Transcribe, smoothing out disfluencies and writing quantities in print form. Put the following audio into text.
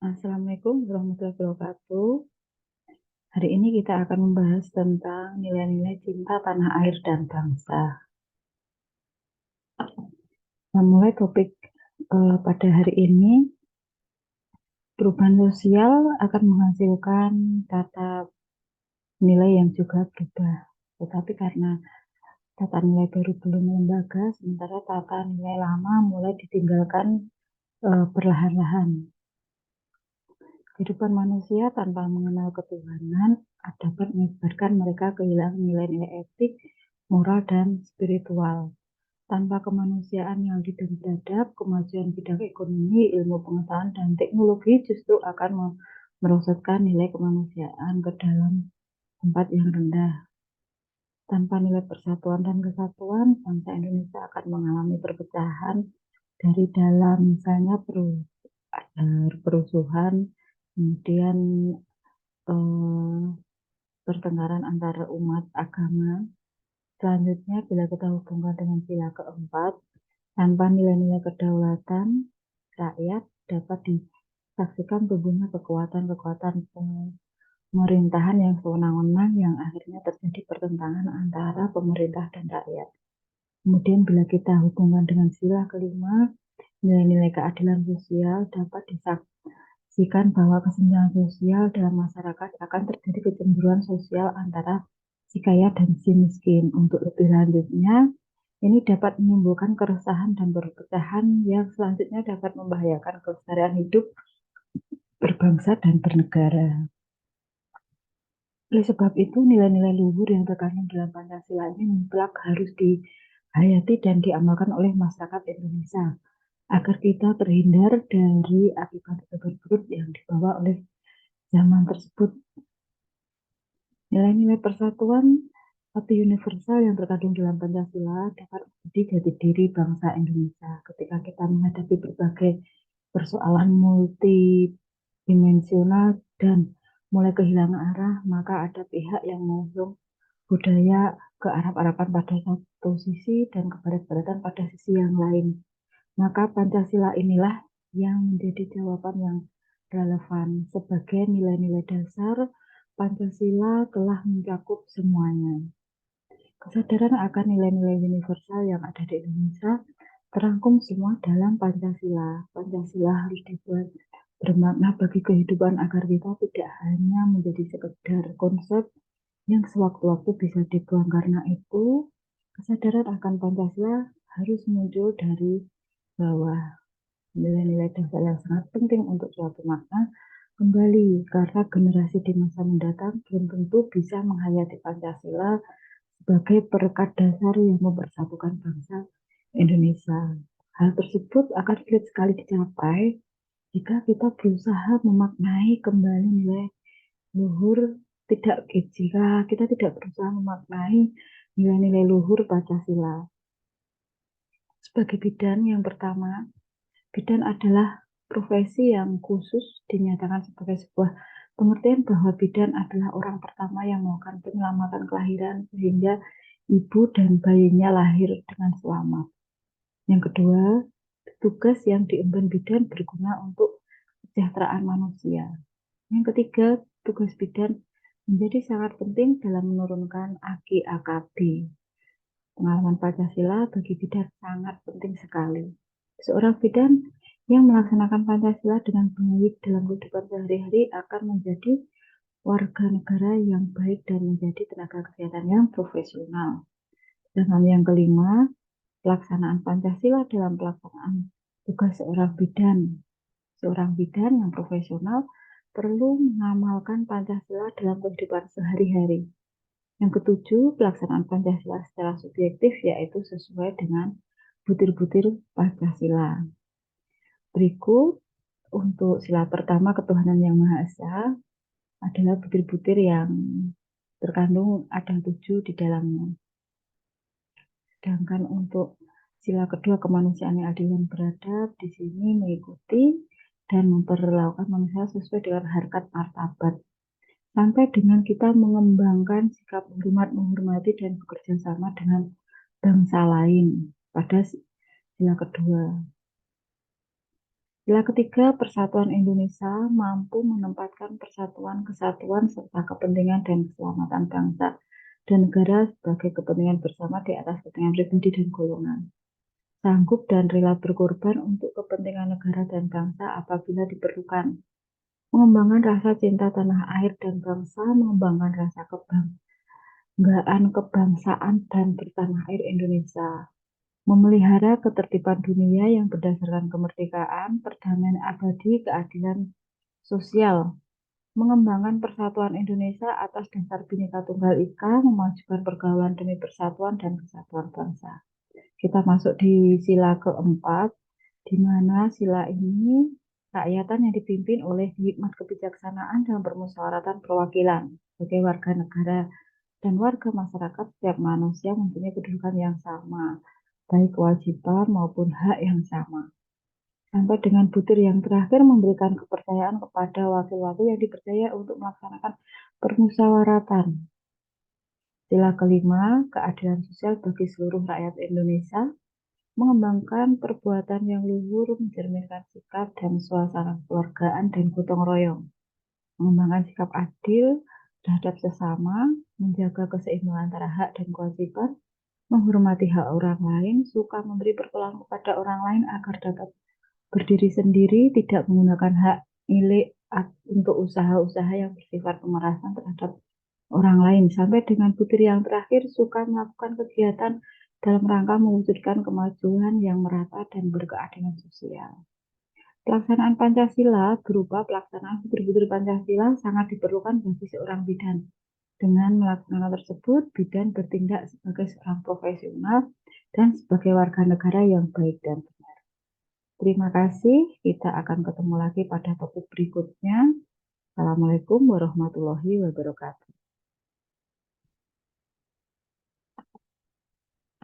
Assalamualaikum warahmatullahi wabarakatuh. Hari ini kita akan membahas tentang nilai-nilai cinta tanah air dan bangsa. Mulai topik pada hari ini, perubahan sosial akan menghasilkan tata nilai yang juga berubah. Tetapi karena tata nilai baru belum lembaga, sementara tata nilai lama mulai ditinggalkan perlahan-lahan. Kehidupan manusia tanpa mengenal ketuhanan dapat mengakibatkan mereka kehilangan nilai-nilai etik, moral, dan spiritual. Tanpa kemanusiaan yang beradab, kemajuan bidang ekonomi, ilmu pengetahuan, dan teknologi justru akan merosotkan nilai kemanusiaan ke dalam tempat yang rendah. Tanpa nilai persatuan dan kesatuan, bangsa Indonesia akan mengalami perpecahan dari dalam, misalnya perusuhan, kemudian pertengkaran antara umat agama. Selanjutnya, bila kita hubungkan dengan sila keempat, tanpa nilai-nilai kedaulatan, rakyat dapat disaksikan tumbuhnya kekuatan-kekuatan pemerintahan yang sewenang-wenang yang akhirnya terjadi pertentangan antara pemerintah dan rakyat. Kemudian bila kita hubungkan dengan sila kelima, nilai-nilai keadilan sosial dapat disaksikan bahwa kesenjangan sosial dalam masyarakat akan terjadi kecemburuan sosial antara si kaya dan si miskin. Untuk lebih lanjutnya, ini dapat menimbulkan keresahan dan perpecahan yang selanjutnya dapat membahayakan kelestarian hidup berbangsa dan bernegara. Oleh sebab itu, nilai-nilai luhur yang terkandung dalam Pancasila ini mutlak harus dihayati dan diamalkan oleh masyarakat Indonesia agar kita terhindar dari akibat-akibat buruk yang dibawa oleh zaman tersebut. Nilai-nilai persatuan atau universal yang terkandung dalam Pancasila dapat menjadi jati diri bangsa Indonesia ketika kita menghadapi berbagai persoalan multidimensional dan mulai kehilangan arah, maka ada pihak yang mengusung budaya kearab-araban pada satu sisi dan kebarat-baratan pada sisi yang lain. Maka Pancasila inilah yang menjadi jawaban yang relevan. Sebagai nilai-nilai dasar, Pancasila telah mencakup semuanya. Kesadaran akan nilai-nilai universal yang ada di Indonesia terangkum semua dalam Pancasila. Pancasila harus dibuat bermakna bagi kehidupan agar kita tidak hanya menjadi sekedar konsep yang sewaktu-waktu bisa dibuang. Karena itu, kesadaran akan Pancasila harus muncul dari bawah. Nilai-nilai dasar yang sangat penting untuk suatu makna kembali, karena generasi di masa mendatang belum tentu bisa menghayati Pancasila sebagai perekat dasar yang mempersatukan bangsa Indonesia. Hal tersebut akan sulit sekali dicapai jika kita berusaha memaknai kembali nilai luhur, jika kita tidak berusaha memaknai nilai-nilai luhur Pancasila. Sebagai bidan yang pertama, bidan adalah profesi yang khusus dinyatakan sebagai sebuah pengertian bahwa bidan adalah orang pertama yang melakukan penyelamatan kelahiran sehingga ibu dan bayinya lahir dengan selamat. Yang kedua, tugas yang diemban bidan berguna untuk kesejahteraan manusia. Yang ketiga, tugas bidan menjadi sangat penting dalam menurunkan AKI-AKB. Pengalaman Pancasila bagi bidan sangat penting sekali. Seorang bidan yang melaksanakan Pancasila dengan baik dalam kehidupan sehari-hari akan menjadi warga negara yang baik dan menjadi tenaga kesehatan yang profesional. Dan yang kelima, pelaksanaan Pancasila dalam pelaksanaan tugas seorang bidan. Seorang bidan yang profesional perlu mengamalkan Pancasila dalam kehidupan sehari-hari. Yang ketujuh, pelaksanaan Pancasila secara subjektif, yaitu sesuai dengan butir-butir Pancasila. Berikut untuk sila pertama, ketuhanan yang Maha Esa, adalah butir-butir yang terkandung ada 7 di dalamnya. Sedangkan untuk sila kedua, kemanusiaan yang adil dan beradab, di sini mengikuti dan memperlakukan manusia sesuai dengan harkat martabat. Sampai dengan kita mengembangkan sikap hormat, menghormati, dan bekerja sama dengan bangsa lain pada sila kedua. Sila ketiga, persatuan Indonesia mampu menempatkan persatuan, kesatuan, serta kepentingan dan keselamatan bangsa dan negara sebagai kepentingan bersama di atas kepentingan pribadi dan golongan. Sanggup dan rela berkorban untuk kepentingan negara dan bangsa apabila diperlukan. Mengembangkan rasa cinta tanah air dan bangsa, mengembangkan rasa kebanggaan kebangsaan dan bertanah air Indonesia. Memelihara ketertiban dunia yang berdasarkan kemerdekaan, perdamaian abadi, keadilan sosial, mengembangkan persatuan Indonesia atas dasar Bhinneka Tunggal Ika, memajukan pergaulan demi persatuan dan kesatuan bangsa. Kita masuk di sila keempat, di mana sila ini rakyatan yang dipimpin oleh hikmat kebijaksanaan dan permusyawaratan perwakilan. Sebagai warga negara dan warga masyarakat, setiap manusia mempunyai kedudukan yang sama, baik kewajiban maupun hak yang sama. Sampai dengan butir yang terakhir, memberikan kepercayaan kepada wakil-wakil yang dipercaya untuk melaksanakan permusyawaratan. Sila kelima, keadilan sosial bagi seluruh rakyat Indonesia, mengembangkan perbuatan yang luhur, mencerminkan sikap dan suasana keluargaan dan gotong royong, mengembangkan sikap adil terhadap sesama, menjaga keseimbangan antara hak dan kewajiban, menghormati hak orang lain, suka memberi pertolongan kepada orang lain agar dapat berdiri sendiri, tidak menggunakan hak milik untuk usaha-usaha yang bersifat pemerasan terhadap orang lain. Sampai dengan butir yang terakhir, suka melakukan kegiatan dalam rangka mewujudkan kemajuan yang merata dan berkeadilan sosial. Pelaksanaan Pancasila berupa pelaksanaan butir-butir Pancasila sangat diperlukan bagi seorang bidan. Dengan melaksanakan tersebut, bidan bertindak sebagai seorang profesional dan sebagai warga negara yang baik dan benar. Terima kasih, kita akan ketemu lagi pada topik berikutnya. Assalamualaikum warahmatullahi wabarakatuh.